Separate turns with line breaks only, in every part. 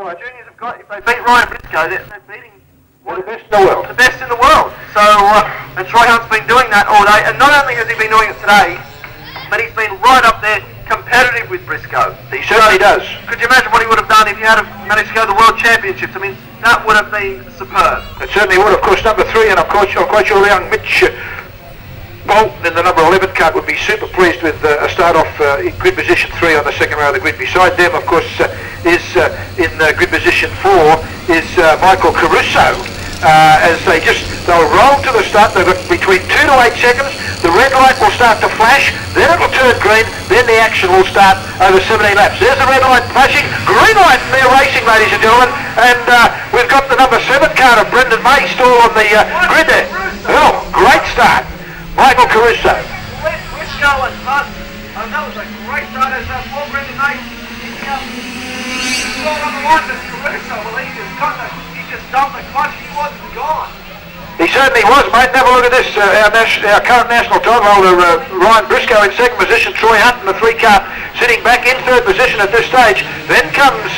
right.
Juniors have got, if they beat Ryan Briscoe, they're beating
the best in the world.
The best in the world. So, and Troy Hunt's been doing that all day, and not only has he been doing it today, but he's been right up there competitive with Briscoe.
He certainly does.
Could you imagine what he would have done if he had managed to go to the World Championships? I mean, that would have been superb.
It certainly would. Of course, number 3, and I'm quite sure the young Mitch Bolton in the number 11 card would be super pleased with a start off in grid position 3 on the second row of the grid. Beside them, of course, is in grid position 4 is Michael Caruso. As they'll roll to the start. They've got between 2 to 8 seconds. The red light will start to flash, then it will turn green, then the action will start over 17 laps. There's the red light flashing, green light, and they're racing, ladies and gentlemen. And we've got the number 7 car of Brendan May still on the grid there. Oh, great start. Michael Caruso.
Briscoe and Hunt. That was a great start as poor Brendan May. He's got on the line, but Caruso, well, he just dumped the clutch. He wasn't gone.
He certainly was, mate. Have a look at this. Our current national title holder, Ryan Briscoe, in second position. Troy Hunt in the 3 car sitting back in third position at this stage. Then comes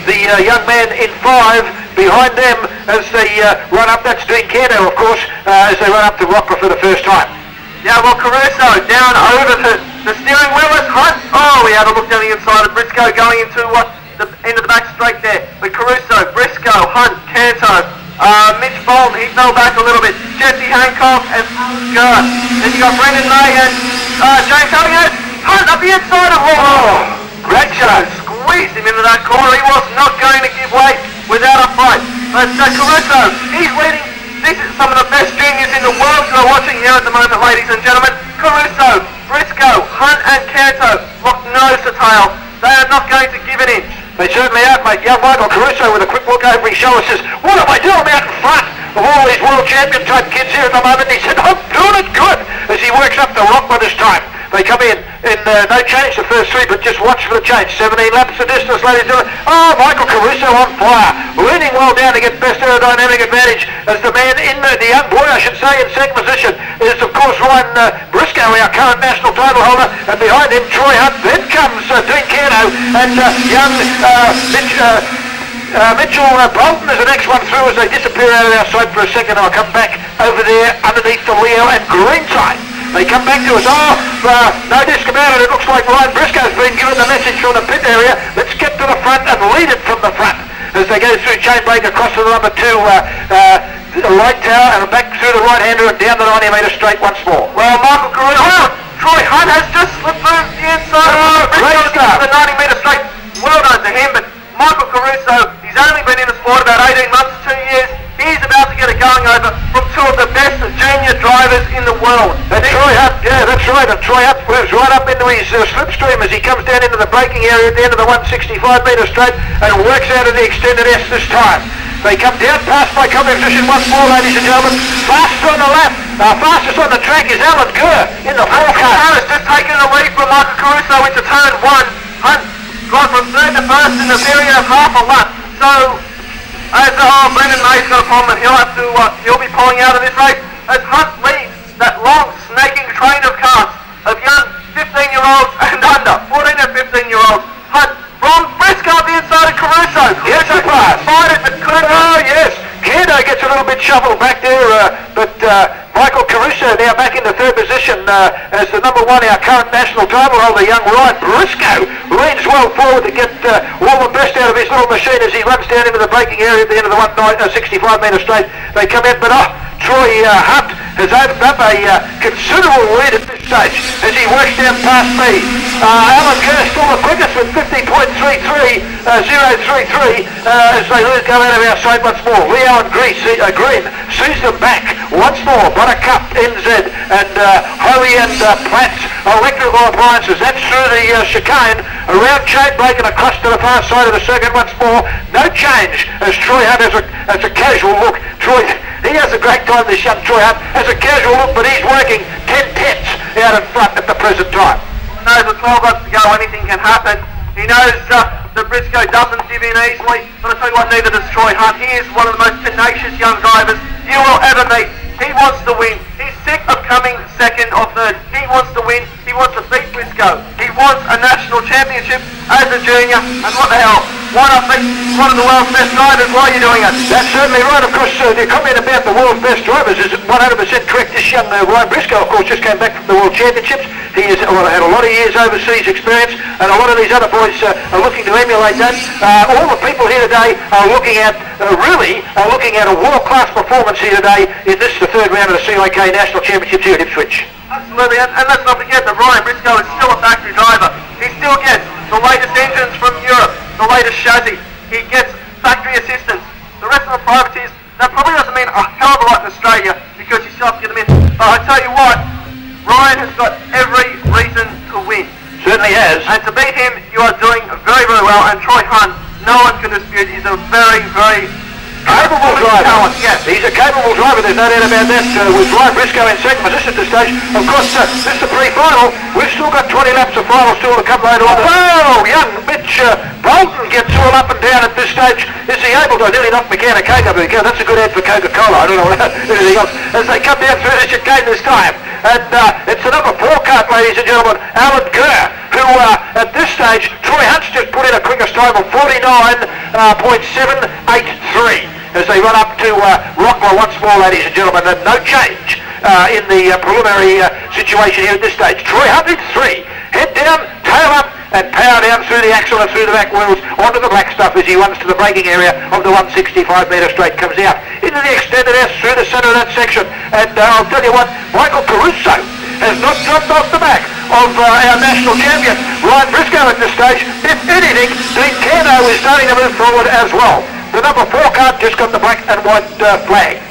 the young man in 5 behind them as they run up. That's Dean Canto, of course, as they run up to Rockcliffe for the first time.
Yeah, well, Caruso down over the steering wheel is Hunt. Oh, we had a look down the inside of Briscoe going into the end of the back straight there. But Caruso, Briscoe, Hunt, Canto. Mitch Bolton, he fell back a little bit. Jesse Hancock and Gert. Then you got Brendan May and James Elliott. Hunt up the inside of Hall.
Oh, great show.
Squeezed him into that corner. He was not going to give way without a fight. But Caruso, he's leading. This is some of the best juniors in the world we're watching here at the moment, ladies and gentlemen. Caruso, Briscoe, Hunt and Canto look nose to tail. They are not going to give an inch.
They certainly are, mate. Young Michael Caruso with a quick look over his shoulder says, what am I doing out in front of all these world champion type kids here at the moment? And he said, I'm doing it good, as he works up the rock by this time. They come in no change the first 3, but just watch for the change. 17 laps of distance, ladies and gentlemen. Oh, Michael Caruso on fire. Leaning well down to get best aerodynamic advantage as the man in the young boy, I should say, in second position is, of course, Ryan Briscoe, our current national title holder. And behind him, Troy Hunt. Then comes Dean Canto and young Mitchell Bolton is the next one through as they disappear out of our sight for a second. I'll come back over there underneath the Leo and green side. They come back to us. No disc about it. It looks like Ryan Briscoe's been given the message from the pit area. Let's get to the front and lead it from the front as they go through chain break across to the number 2 light tower and back through the right-hander and down the 90-metre straight once more.
Well, Michael Caruso, Troy Hunt has just slipped through the inside of the 90-metre straight. Well done to him, but Michael Caruso, he's only been in the sport about 18 months, 2 years. He's about to get it going over from 2 of the best junior drivers in the world.
That's Troy Hunt, yeah, that's right. And Troy Hunt moves right up into his slipstream as he comes down into the braking area at the end of the 165-metre straight and works out of the extended S this time. They come down past by competition once more, ladies and gentlemen. Fastest on the lap, fastest on the track is Alan Kerr in the 4 car.
Harris just taking the lead from Michael Caruso into turn 1. Hunt gone from 3rd to 1st in the period of half a lap. So, as Brendan May's got a problem, and he'll be pulling out of this race as Hunt leads that long snaking train of cars of young 15-year-olds and under, 14 and 15-year-olds. Hunt from Briscoe the inside of Caruso.
Yes, it was.
Fight it, but couldn't.
Oh, yes. Canto gets a little bit shuffled back there, but Michael Caruso now back in the 3rd position as the number 1, our current national title holder, young Ryan Briscoe, leans well forward to get all the best out of his little machine as he runs down into the braking area at the end of the 165-metre straight. They come in, but Troy Hunt has opened up a considerable lead at this stage as he works down past me. Alan Kerr still the quickest with 50.33, 033 as they go out of our sight once more. Leo and Green sees them back once more. Buttercup, NZ and Hoey and Platts electrical appliances. That's through the chicane, around chain break and across to the far side of the circuit once more. No change as Troy Hunt has a casual look. He has a great time, this young Troy Hunt, has a casual look, but he's working 10/10 out in front at the present time.
He knows with 12 laps to go, anything can happen. He knows that Briscoe doesn't give in easily, but I tell you what, neither does Troy Hunt. He is one of the most tenacious young drivers you will ever meet. He wants to win. He's sick of coming 2nd or 3rd. He wants to win. He wants to beat Briscoe. He wants a national championship as a junior. And what the hell? why not make one of the world's best drivers while you're doing it?
That's certainly right. Of course, the comment about the world's best drivers is 100% correct. This young Ryan Briscoe, of course, just came back from the World Championships. He has had a lot of years overseas experience, and a lot of these other boys are looking to emulate that. All the people here today are looking at, looking at a world-class performance here today in this, the third round of the CIK National Championships here at Ipswich.
Absolutely, and let's not forget that Ryan Briscoe is still a factory driver. He still gets the latest engines from Europe, the latest chassis. He gets factory assistance. The rest of the privateers, that probably doesn't mean a hell of a lot in Australia because you still have to get them in. But I tell you what, Ryan has got every reason to win.
Certainly has.
And to beat him, you are doing very, very well. And Troy Hunt, no one can dispute, he's a very, very
capable driver.
Talent, yes.
He's a capable driver, there's no doubt about that. With Ryan Briscoe in second position at this stage. Of course, this is the pre-final. We've still got 20 laps of final still to come later on. Oh, young Mitch Bolton gets all up and down at this stage. Is he able to? Nearly knock McCann a cake over the go. That's a good ad for Coca-Cola. I don't know anything else. As they come down through this chicane this time. And it's the number 4 cart, ladies and gentlemen, Alan Kerr, who at this stage, Troy Hunt's just put in a quickest time of 49.783 as they run up to Rockler once more, ladies and gentlemen. And no change in the preliminary situation here at this stage. Troy Hunt in 3, head down, tail up, and power down through the axle and through the back wheels onto the black stuff as he runs to the braking area of the 165 metre straight, comes out into the extended S through the centre of that section. And I'll tell you what, Michael Caruso has not dropped off the back of our national champion, Ryan Briscoe, at this stage. If anything, Dean Cano is starting to move forward as well. The number 4 car just got the black and white flag.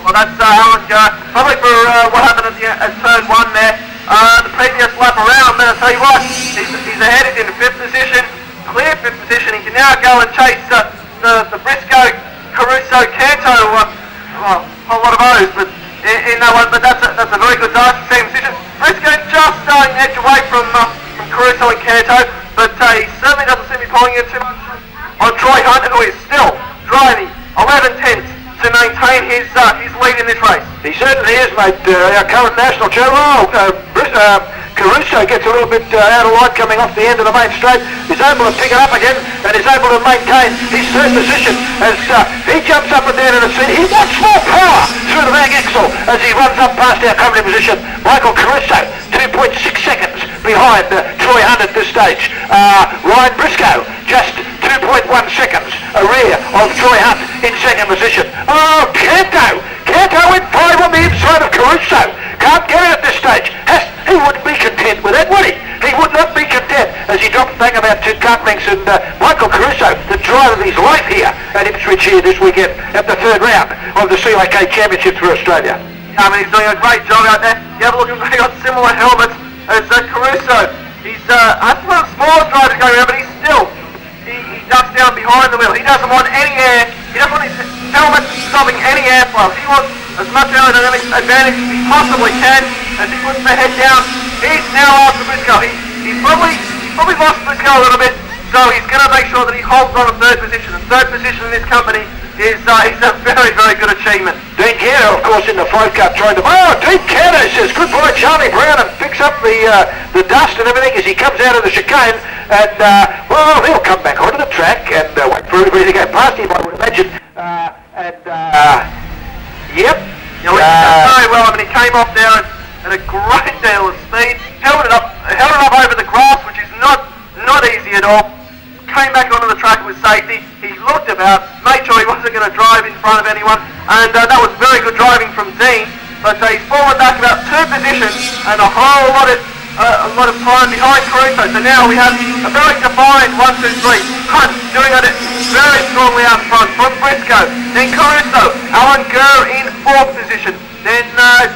Well, that's Alan Kerr, probably for what happened at turn 1 there. The previous lap around, but I'll tell you what, he's ahead, he's in 5th position, clear 5th position. He can now go and chase the Briscoe, Caruso, Canto, a whole lot of O's, but in that one, but that's a very good dive for second position. Briscoe just starting to edge away from Caruso and Canto, but he certainly doesn't seem to be pulling it too much on Troy Hunt, who is still driving 11 tenths to maintain his lead in this race.
He certainly is, mate. Our current national champion, Caruso gets a little bit out of line coming off the end of the main straight. He's able to pick it up again and is able to maintain his third position as he jumps up and down in the seat. He wants more power through the back axle as he runs up past our company position. Michael Caruso, 2.6 seconds behind Troy Hunt at this stage. Ryan Briscoe, just 2.1 seconds a rear of Troy Hunt in second position. Oh, Canto in 5 on the inside of Caruso. Can't get it at this stage. He wouldn't be content with that, would he? He would not be content as he drops back about 2 kart lengths. And Michael Caruso, the driver of his life here at Ipswich here this weekend at the third round of the CIK Championship for Australia.
I mean, he's doing a great job out there. You have a look at him, he's got similar helmets as Caruso. He's has a lot of smaller drivers going around, but he ducks down behind the wheel. He doesn't want any air. He doesn't want his helmet stopping any airflow. He wants as much aerodynamic advantage as he possibly can as he puts the head down. He's now after Briscoe. He's probably lost Briscoe a little bit, so he's going to make sure that he holds on to 3rd position. And 3rd position in this company is a very, very good achievement.
Dean Cano, of course, in the 5 car trying to... Oh, Dean Cano says, good boy, Charlie Brown, and picks up the dust and everything as he comes out of the chicane. And, well, he'll come back onto the track and wait for everybody to go past him, I would imagine. Yep.
You know, very well. I mean, he came off there at a great deal of speed, held it up over the grass, which is not easy at all. Came back onto the track with safety. He looked about, made sure he wasn't going to drive in front of anyone, and that was very good driving from Dean. But he's fallen back about 2 positions and a whole lot of time behind Caruso. So now we have a very defined 1, 2, 3. Hunt doing it very strongly out front from Briscoe. Then Caruso, Alan Kerr in 4th position. Then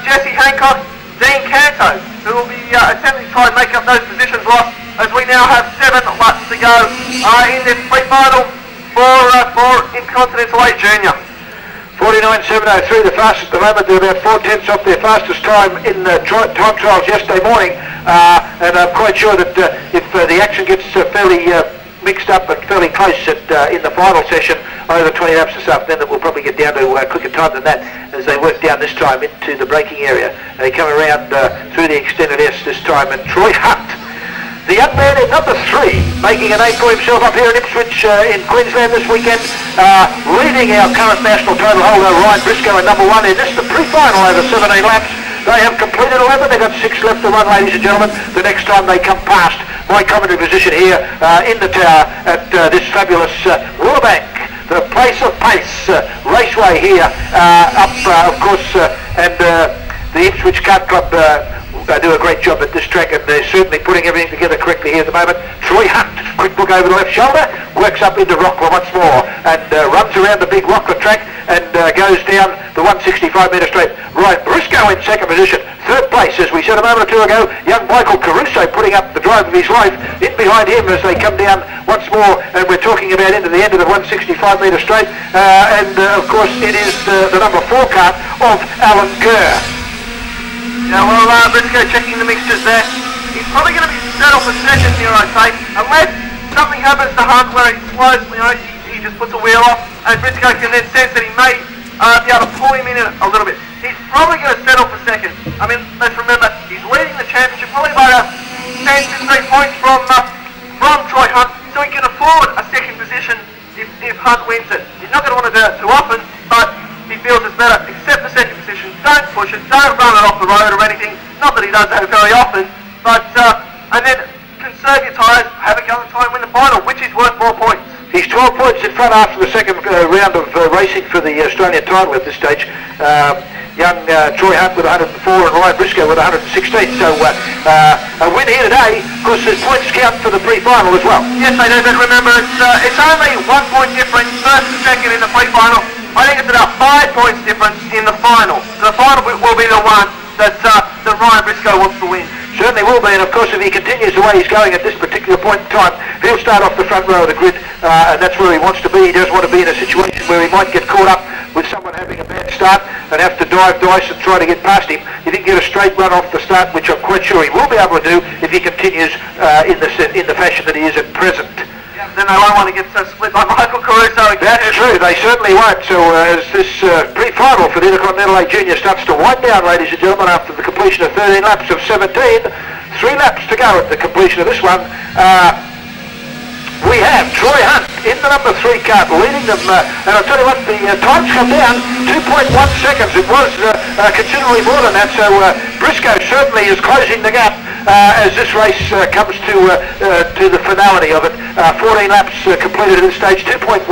Jesse Hancock, Dean Canto, who will be attempting to try and make up those positions lost as we now have 7 laps to go in this pre-final for Intercontinental 8 Junior.
49.703, the fastest at the moment. They're about 4 tenths off their fastest time in the time trials yesterday morning. And I'm quite sure that if the action gets fairly mixed up and fairly close in the final session over 20 laps this afternoon, that we'll probably get down to quicker time than that as they work down this time into the braking area. They come around through the extended S this time, and Troy Hunt The young man in number 3, making a name for himself up here in Ipswich in Queensland this weekend, leading our current national title holder Ryan Briscoe in number 1 in this, the pre-final over 17 laps. They have completed 11, they've got 6 left to run, ladies and gentlemen. The next time they come past my commentary position here in the tower at this fabulous Willowbank, the place of pace raceway here up, of course, and the Ipswich Kart Club do a great job at this track, and they're certainly putting everything together correctly here at the moment. Troy Hunt, quick look over the left shoulder, works up into Rockler once more, and runs around the big Rockler track, and goes down the 165 metre straight. Right, Briscoe in second position. Third place, as we said a moment or two ago, young Michael Caruso putting up the drive of his life. In behind him as they come down once more, and we're talking about into the end of the 165 metre straight, and of course it is the number 4 kart of Alan Kerr.
Yeah, well, Briscoe checking the mixtures there. He's probably going to be set off a second here, I'd say, unless something happens to Hunt where he slows, you know, he just puts a wheel off, and Briscoe can then sense that he may be able to pull him in a little bit. He's probably going to set off a second. I mean, let's remember, he's leading the championship probably by 10 to 3 points from Troy Hunt, so he can afford a second position if Hunt wins it. He's not going to want to do it too often, but he feels it's better. Accept the second position, don't push it, don't run it off the road or anything. Not that he does that very often, but and then conserve your tyres, have a go and try and win the final, which is worth more points.
He's 12 points in front after the second round of racing for the Australian title at this stage. Young Troy Hunt with 104 and Ryan Briscoe with 116. So a win here today. Of course, there's points count for the pre-final as well.
Yes, they do, but remember, it's only 1 point difference first and second in the pre-final. I think it's about 5 points difference in the final. The final will be the one that Ryan Briscoe wants to win.
Certainly will be, and of course if he continues the way he's going at this particular point in time, he'll start off the front row of the grid, and that's where he wants to be. He doesn't want to be in a situation where he might get caught up with someone having a bad start and have to dive dice and try to get past him. He didn't get a straight run off the start, which I'm quite sure he will be able to do if he continues in the fashion that he is at present.
Then they won't want to get so split by Michael Caruso again.
That's true, they certainly won't. So as this pre-final for the Intercontinental A Junior starts to wind down, ladies and gentlemen, after the completion of 13 laps of 17, 3 laps to go at the completion of this one. We have Troy Hunt in the number 3 kart leading them, and I'll tell you what, the times come down 2.1 seconds. It was considerably more than that, so Briscoe certainly is closing the gap as this race comes to the finality of it. 14 laps completed at this stage, 2.177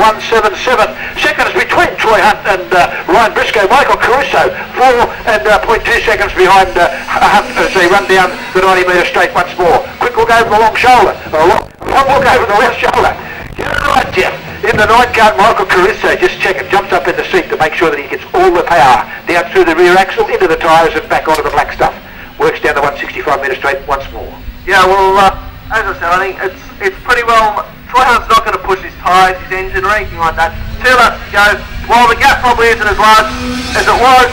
seconds between Troy Hunt and Ryan Briscoe. Michael Caruso 4 and 0.2 seconds behind Hunt as they run down the 90 metre straight once more. Quick look over the long shoulder, a long look over the left shoulder. You're right, Jeff. In the 9 kart, Michael Caruso just jumps up in the seat to make sure that he gets all the power down through the rear axle, into the tyres and back onto the black stuff. Works down the 165 metre straight once more.
Yeah, well, as I said, I think it's pretty well. Troy Hunt's not going to push his tyres, his engine or anything like that. 2 laps to go. While the gap probably isn't as large as it was,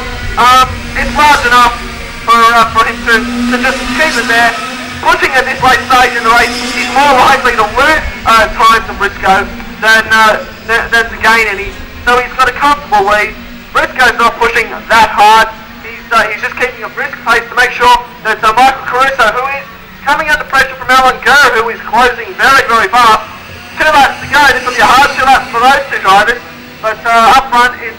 it's large enough for him to just keep it there. Pushing at this late stage in the race, he's more likely to lose time to Briscoe than to gain any. So he's got a comfortable lead. Briscoe's not pushing that hard. He's just keeping a brisk pace to make sure that Michael Caruso, who is coming under pressure from Alan Kerr, who is closing very, very fast. 2 laps to go. This will be a hard 2 laps for those 2 drivers. But up front is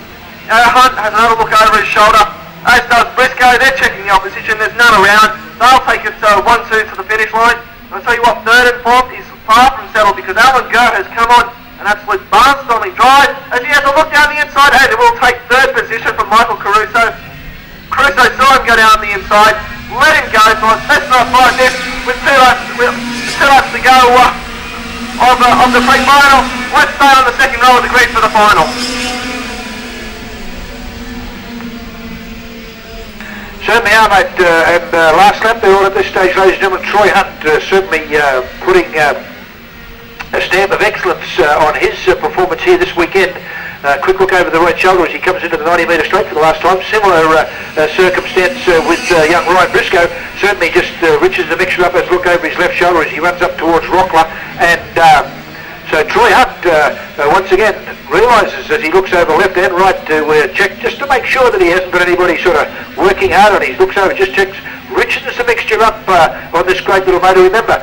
Hunt has another look over his shoulder, as does Briscoe. They're checking the opposition. There's none around. They'll take it 1-2 to the finish line. I'll tell you what, 3rd and 4th is far from settled because Alan Kerr has come on an absolute barnstorming drive as he has a look down the inside. Hey, they will take 3rd position from Michael Caruso. Caruso saw him go down the inside, let him go, so let's not fight this with 2 laps to go of the pre-final. Let's stay on the second row of the grid for the final.
Certainly are, mate, and last lap they're all at this stage, ladies and gentlemen. Troy Hunt certainly putting a stamp of excellence on his performance here this weekend. Quick look over the right shoulder as he comes into the 90 metre straight for the last time. Similar circumstance with young Ryan Briscoe. Certainly just riches the mixture up as look over his left shoulder as he runs up towards Rockler. And so Troy Hunt once again realises as he looks over left and right to check just to make sure that he hasn't got anybody sort of working hard on him. He looks over, just checks, riches the mixture up on this great little motor. Remember,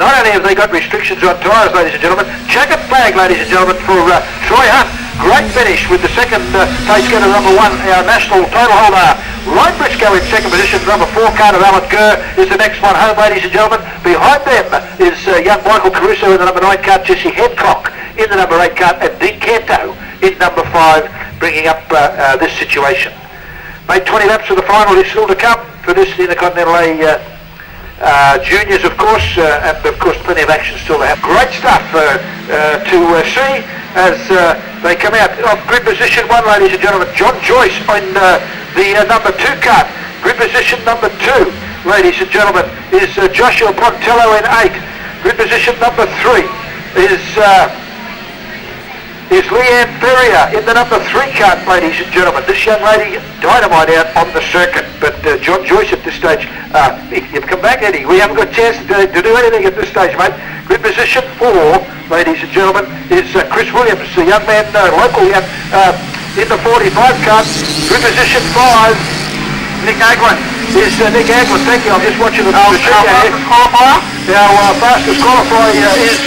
Not only have they got restrictions on tyres, ladies and gentlemen, checkered flag, ladies and gentlemen, for Troy Hunt. Great finish with the second place getter, number 1, our national title holder. Ryan Briscoe in second position. Number 4 car of Alan Kerr is the next one home, ladies and gentlemen. Behind them is young Michael Caruso in the number 9 car, Jesse Hancock in the number 8 car, and Dean Canto in number 5, bringing up this situation. Made 20 laps of the final is still to come for this Intercontinental A juniors, of course, and of course plenty of action still to have. Great stuff to see as they come out of grid position 1, ladies and gentlemen. John Joyce in the number 2 car. Grid position number 2, ladies and gentlemen, is Joshua Pontello in 8. Grid position number 3 is Leanne Ferrier in the number 3 car, ladies and gentlemen. This young lady, dynamite out on the circuit. But John Joyce at this stage, you've come back, Eddie. We haven't got a chance to do anything at this stage, mate. Grid position 4, ladies and gentlemen, is Chris Williams, the young man, local young, in the 45 car. Grid position 5,
Nick Aglin.
is Nick Aglin. Thank you. I'm just watching the
Our fastest qualifier.
Our fastest qualifier is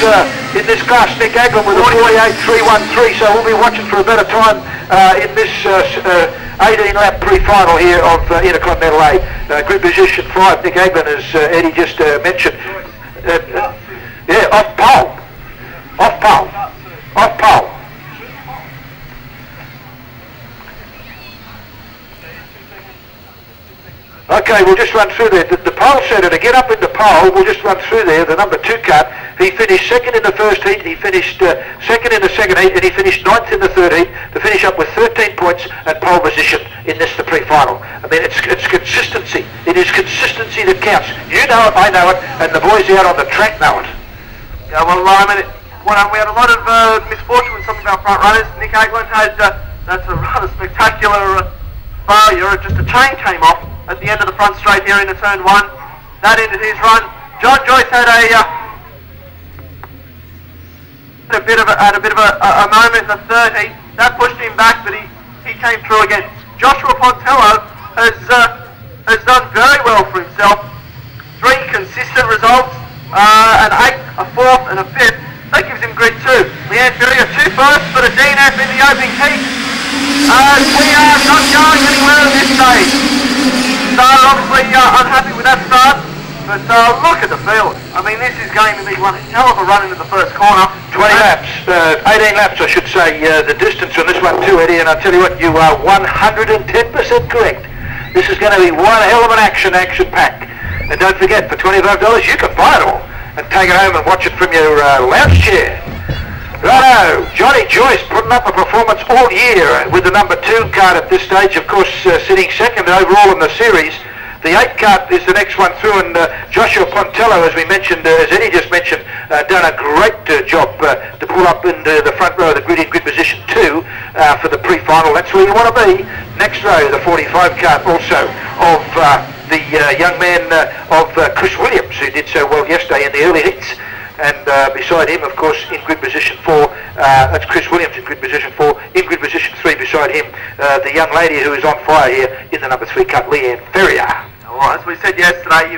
in this class, Nick Aglin with a 48.313. So we'll be watching for a better time in this 18-lap pre-final here of Intercontinental A. Grid position 5, Nick Aglin, as Eddie just mentioned. Yeah, off pole. Off pole. Off pole. Okay, we'll just run through there. The pole setter, to get up in the pole, we'll just run through there. The number 2 car, he finished second in the first heat, he finished second in the second heat, and he finished 9th in the third heat to finish up with 13 points and pole position in this, the pre-final. I mean, it's consistency. It is consistency that counts. You know it, I know it, and the boys out on the track know it.
Yeah, well, I mean, we had a lot of misfortune with some of our front runners. Nick Aglin had, that's a rather spectacular failure. Just a chain came off at the end of the front straight here into turn 1. That ended his run. John Joyce had a bit of a moment in the third heat. That pushed him back, but he came through again. Joshua Pontello has done very well for himself. 3 consistent results, an 8th, a 4th, and a 5th. That gives him grid 2. Leanne Ferrier 2 first, but a DNF in the opening heat. We are not going anywhere at this stage. So obviously unhappy with that start, but look at the field. I mean, this is going to be one hell of a run into the first corner.
20 laps, 18 laps I should say, the distance on this one too, Eddie, and I'll tell you what, you are 110% correct. This is going to be one hell of an action pack. And don't forget, for $25 you can buy it all and take it home and watch it from your lounge chair. Righto, Johnny Joyce putting up a performance all year with the number 2 card at this stage, of course sitting second overall in the series. The 8 card is the next one through, and Joshua Pontello, as we mentioned, as Eddie just mentioned, done a great job to pull up into the front row of the grid in grid position 2 for the pre-final. That's where you want to be. Next row, the 45 card also of the young man of Chris Williams, who did so well yesterday in the early heats. And beside him, of course, in grid position 4, that's Chris Williams in grid position 4. In grid position 3 beside him, the young lady who is on fire here in the number 3 cut, Leanne Ferrier.
Well, as we said yesterday,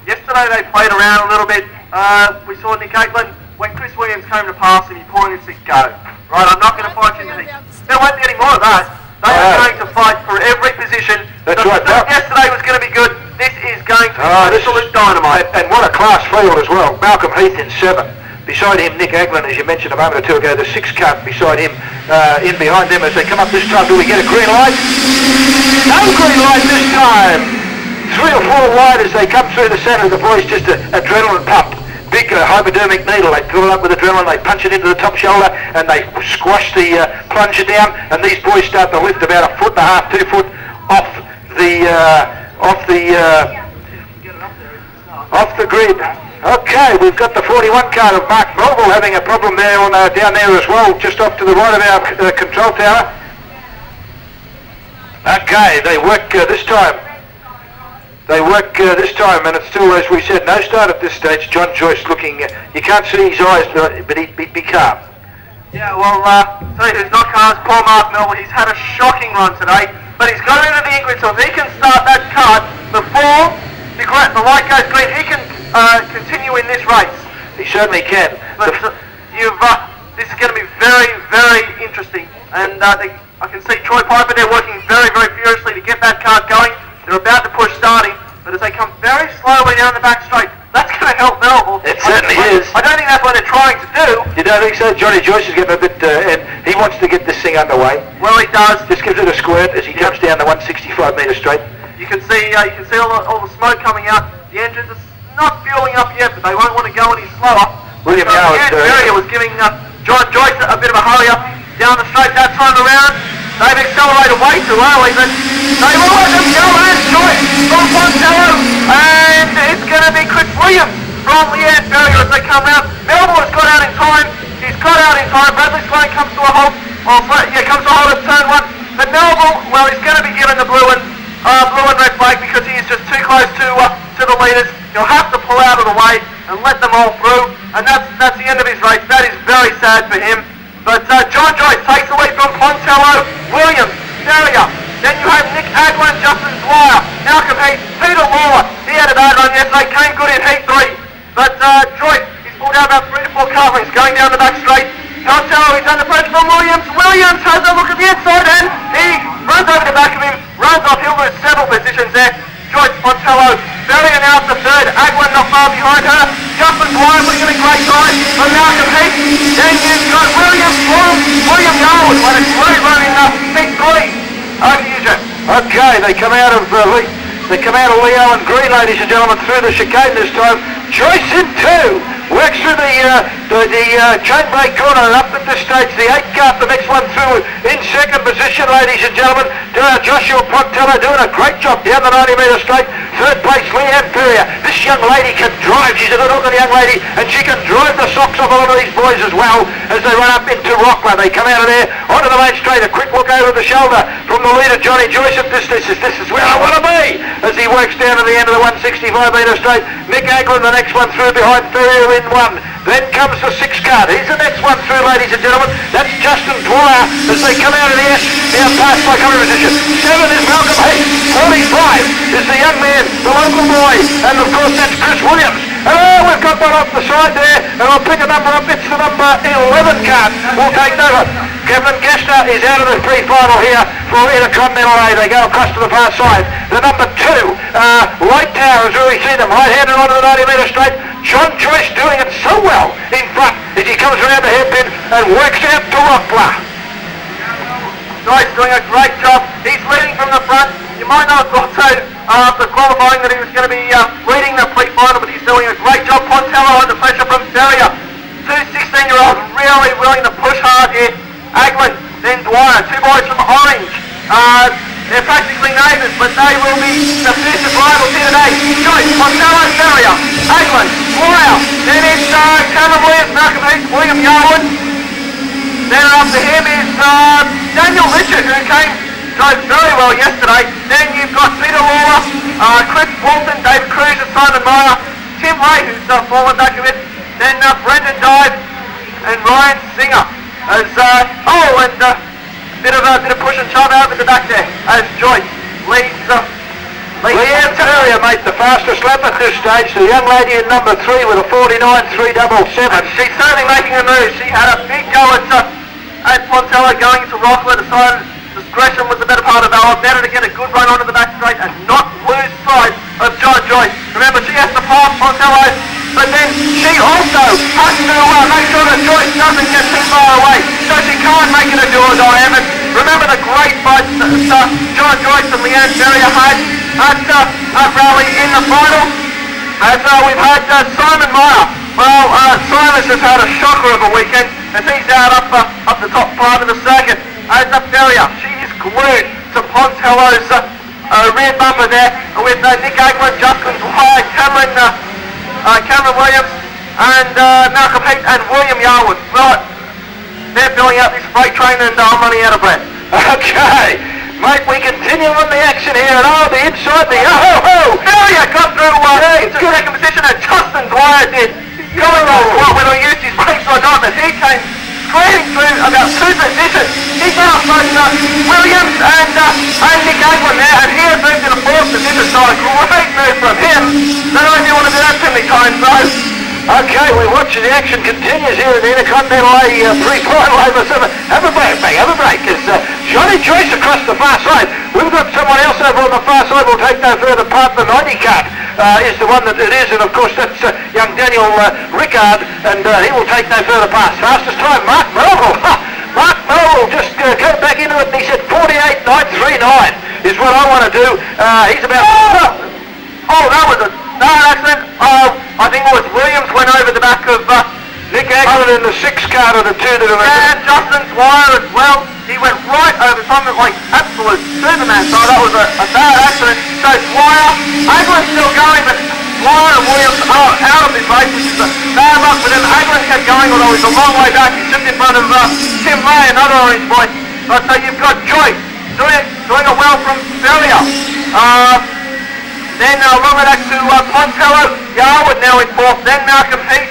yesterday they played around a little bit. We saw Nick Aglin, when Chris Williams came to pass him, he pointed and said, go. Right, I'm not going to fight you in the heat. There won't be any more of that. They are going to fight for every position.
That's
the
right.
Yesterday was going to be good. This is going to be absolute dynamite.
And what a class field as well. Malcolm Heath in 7. Beside him, Nick Aglin, as you mentioned a moment or two ago, the 6 car beside him, in behind them as they come up this time. Do we get a green light? No green light this time. 3 or 4 wide as they come through the centre. The boys just an adrenaline pump. Big hypodermic needle. They fill it up with adrenaline, they punch it into the top shoulder, and they squash the plunger down, and these boys start to lift about 1.5 to 2 foot off the grid. Okay, we've got the 41 car of Mark Melville having a problem there down there as well, just off to the right of our control tower. Okay, they work this time. And it's still, as we said, no start at this stage. John Joyce looking, you can't see his eyes, but he'd be calm.
Yeah, well, so who's not cars, poor Mark Melville. He's had a shocking run today, but he's got into the Ingrid, so if he can start that cut before the light goes green, he can continue in this race.
He certainly can.
But this is going to be very, very interesting. And I can see Troy Piper there working very, very furiously to get that card going. They're about to push starting, but as they come very slowly down the back straight, that's going to help Melville.
It certainly is.
I don't think that's what they're trying to do.
You don't think so? Johnny Joyce is getting a bit, and he wants to get this thing underway.
Well, he does.
Just gives it a squirt as he jumps down the 165 metre straight.
You can see all the smoke coming out. The engines are not fueling up yet, but they won't want to go any slower.
William Howard
was giving John Joyce a bit of a hurry up down the straight that time around. They've accelerated way too early, but they will let them go. And Joyce from Pontello, and it's going to be Chris Williams from Leanne Ferrier as they come out. Melville has got out in time. He's got out in time. Bradley Swain comes to a halt. Comes to a halt at turn one. But Melville, well, he's going to be given the blue and red flag because he is just too close to the leaders. He'll have to pull out of the way and let them all through, and that's the end of his race. That is very sad for him. But John Joyce takes the lead from Pontello, Williams, Ferrier. Then you have Nick Agler, Justin Dwyer, Malcolm Heath, Peter Lawler. He had a bad run yesterday, came good in heat 3. But Joyce, he's pulled out about 3 to 4 coverings, going down the back straight. Pontello, he's under pressure from Williams. Williams has a look at the inside and he runs over the back of him, runs off. He'll lose several positions there. Joyce, Pontello, Ferrier now to third. Agler not far behind her. Justin Dwyer putting in a great time from Malcolm Heath. Then you've got William Yarwood. What a great run in heat 3. Over to you, Jeff.
Okay, they come out of Leo and Green, ladies and gentlemen, through the chicane this time. Joyce in 2. Works through the chain brake corner and up at this stage. The 8 car, the next one through in second position, ladies and gentlemen. Joshua Pontello doing a great job down the 90 metre straight. Third place, Leanne Ferrier. This young lady can drive. She's a good looking young lady, and she can drive the socks off a lot of these boys as well as they run up into Rockland. They come out of there onto the main straight. A quick look over the shoulder from the leader, Johnny Joyce. At this is where I want to be as he works down to the end of the 165 metre straight. Nick Agler, the next one through behind Ferrier in 1. Then comes the 6 car. Here's the next one through, ladies and gentlemen. That's Justin Dwyer as they come out of there. Now past by cover position. 7 is Malcolm Heath. 45 is the young man, the local boy. And of course that's Chris Williams. Oh, we've got one off the side there. And I'll pick a number up. It's the number 11 car. We'll take over. Kevin Gester is out of the pre-final here for Intercontinental A. They go across to the far side. The number 2, Light Tower, as we see them, right-handed onto the 90 metre straight. John Joyce doing it so well in front as he comes around the hairpin and works out to Rockler. Joyce doing a great job. He's leading from the front. You might not have thought so after qualifying that he was going to be leading the pre-final, but he's doing a great job. Pontello under pressure from Ferrier. 2 16-year-olds really willing to push hard here. Aglen, then Dwyer, 2 boys from Orange. They're practically neighbours, but they will be the fiercest rivals here today. Joyce, Pontello, Ferrier, Aglen, Dwyer. Then it's Cameron Williams, Malcolm Heath, William Yarwood. Then after him is Daniel Richard, who drove very well yesterday. Then you've got Peter Lawler, Chris Walton, David Cruz, and Simon Meyer. Tim Ray, who's fallen back a bit. Then Brendan Dive and Ryan Singer. As bit of push and shove out at the back there as Joyce leads Leanne Ferrier, mate, the fastest lap at this stage. The young lady in number 3 with a 49.377.
She's certainly making a move. She had a big go at Pontello going to Rockler. Decided discretion was the better part of valor. Better to get a good run onto the back straight and not lose sight of John Joyce. Remember, she has to pass Pontello, but then she also has to make sure that Joyce doesn't get too far away, so she can't make it a do-or-die effort. Remember the great fight that John Joyce and Leanne Ferrier had at Raleigh in the final? As we've had Simon Meyer. Well, Simon's just had a shocker of a weekend as he's out up the top part of the circuit. As Ferrier, she is glued to Pontello's rear bumper there with Nick Agler, Justin Dwyer, Cameron Williams, and Malcolm Heath and William Yarwood. Right, they're filling out this freight train and I'm running out of breath.
Okay, mate, we continue on the action here and the inside the
Ferrier got through into second position and Justin Dwyer did. Going on whether he used his brakes or not, but he came screaming through about 2 positions. He passed both Williams and Nick Agler there, and he has moved to the 4th off the different side. Great move from him. Don't know if you want to do that too many times though.
Okay, we watch the action continues here in the Intercontinental A pre-final over 7. Have a break, mate, have a break. It's Johnny Joyce across the far side. We've got someone else over on the far side. We'll take no further part. The 90 card is the one that it is, and of course that's young Daniel Rickard, and he will take no further part. Fastest time, Mark Melville. Mark Melville just came back into it and he said 48.939 is what I want to do. He's about...
Oh, that was a accident. I think it was Williams went over the back of Nick Egg.
Other than the 6 card of the 2 that are...
And Justin Dwyer as well. He went right over something like absolute Superman. So that was a bad accident. So Dwyer, Aglin's still going, but Dwyer and Williams are out of this race, which is a bad luck for them. Aglin kept going, although he's a long way back. He's just in front of Tim Ray, another orange boy. But you've got Joyce doing it well from Ferrier. Then long way back to Pontello, Yarwood now in 4th, then Malcolm Heath,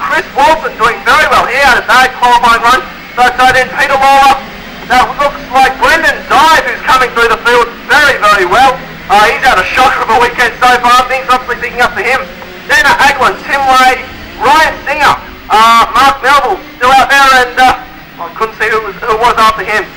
Chris Walton doing very well. He had a bad qualifying run. So then Peter Lawler, that looks like Brendan Dive who's coming through the field very, very well. He's had a shocker of a weekend so far, things obviously picking up for him. Then Aglin, Tim Ray, Ryan Singer, Mark Melville still out there, and I couldn't see who was after him.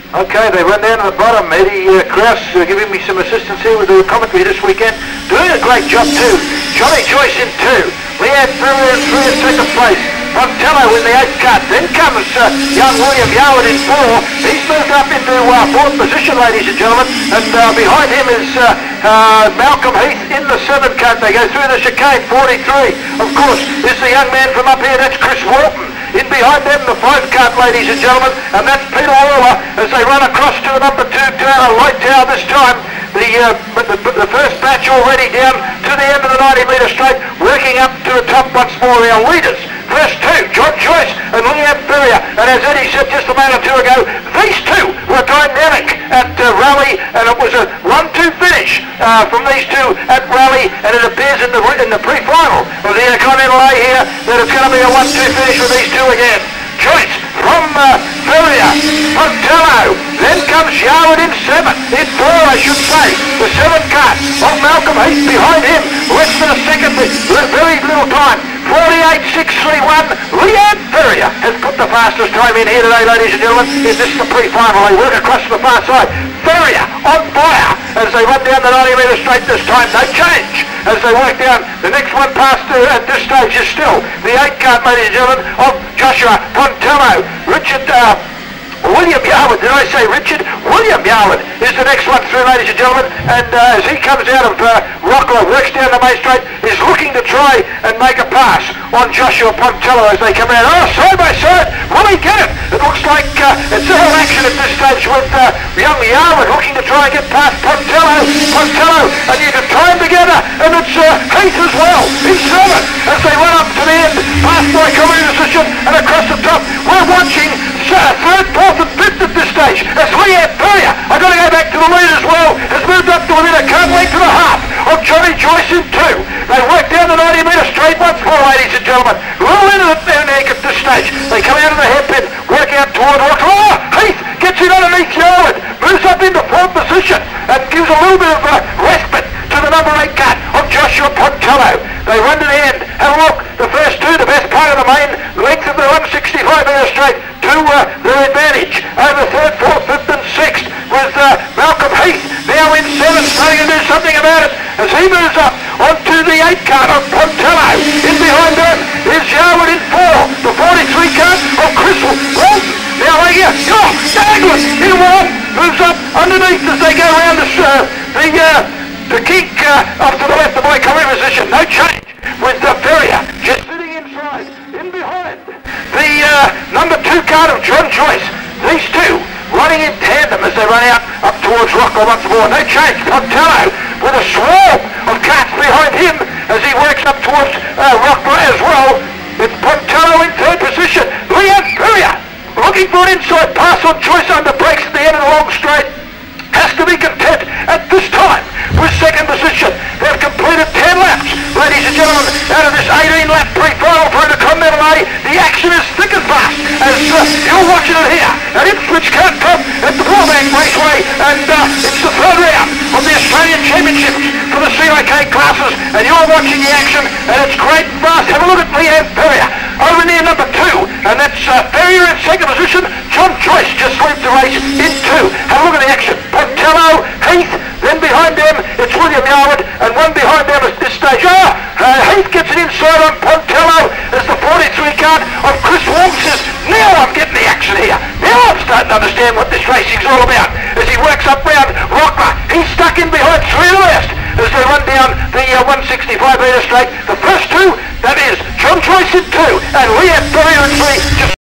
Okay, they run down to the bottom. Eddie Krause giving me some assistance here with the commentary this weekend. Doing a great job too. Johnny Joyce in 2. Leanne Ferrier in 3 in second place. Pontello in the 8th cut. Then comes young William Yarwood in 4. He's moved up into 4th position, ladies and gentlemen. And behind him is Malcolm Heath in the 7th cut. They go through the chicane, 43. Of course, this is the young man from up here. That's Chris Walton. In behind them, the 5 cut, ladies and gentlemen, and that's Peter Lawler as they run across to the number 2 tower, Light Tower this time. The first batch already down to the end of the 90-metre straight, working up to the top once more. Our leaders, first 2, John Joyce and Leanne Ferrier. And as Eddie said just a moment or 2 ago, these 2 were dynamic at Rally, and it was a 1-2 finish from these 2 at Rally, and it appears in the pre-final of the Intercontinental A here that it's going to be a 1-2 finish with these 2 again. Joyce from Ferrier, Pontello, then comes Yarwood in 7, in 4 I should say, the 7th cut of Malcolm Heath behind him, less than a second, very little time, 48.631. Leanne Ferrier has put the fastest time in here today, ladies and gentlemen. Is this the pre-final? They work across to the far side. Ferrier on fire as they run down the 90-metre straight this time. No change as they work down. The next one past at this stage is still the 8 cut, ladies and gentlemen, of Joshua Pontello. Richard William Yarwood, did I say Richard? William Yarwood is the next one through, ladies and gentlemen, and as he comes out of Rockler, works down the main straight, is looking to try and make a pass on Joshua Pontello as they come out. Oh, side by side, will he get it? It looks like it's all action at this stage with young Yarwood looking to try and get past Pontello, and you can tie them together, and it's Heath as well, in 7, as they run up to the end, past my comedy position, and across the top. We're watching 3rd, 4th and 5th at this stage as Leanne Ferrier, I've got to go back to the lead as well, has moved up to within a cut length and a half of Johnny Joyce in 2. They work down the 90-metre straight once more, ladies and gentlemen. Well into the down egg at this stage. They come out of the hairpin, work out toward Rockler. Oh, Heath gets in underneath Yarwood, moves up into 4th position and gives a little bit of respite to the number 8 cut of Joshua Pontello. They run to the end. Have a look. The first 2, the best part of the main length of the 165-metre straight to their advantage over 3rd, 4th, 5th and 6th with Malcolm Heath now in 7, starting to do something about it as he moves up onto the 8 card of Pontello. In behind them is Yarwood in 4, the 43 card of Chris Walton. Now they get, Douglas in 1, moves up underneath as they go around the kink off to the left of my coming position. No change with Ferrier just sitting inside. In behind the number 2 card of John Joyce. These 2 running in tandem as they run out up towards Rockler once more. No change. Pontello with a swarm of cats behind him as he works up towards Rockler as well. It's Pontello in 3rd position. Leanne Ferrier looking for an inside pass on Joyce under brakes at the end of the long straight. Has to be content at this time with 2nd position. They've completed 10 laps, ladies and gentlemen, out of this 18-lap pre-final for the Continental A. The action is thick and fast as you're watching it here at Ipswich Can't Top at the Wallbank Raceway, and it's the third round of the Australian Championship for the CIK classes, and you're watching the action, and it's great and fast. Have a look at Leanne Ferrier over near number 2, and that's Ferrier in second position. John Joyce just swept the race in 2. Have a look at the action. Pontello, Heath, then behind them it's William Yarwood, and one behind them at this stage. Heath gets it inside on Pontello as the 43 card of Chris Wong says, now I'm getting the action here. Now I'm starting to understand what this racing's all about. As he works up round Rockler, he's stuck in behind 3 of the rest as they run down the 165 metre straight. The first 2, that is John Joyce in 2 and Leanne Ferrier in 3. Just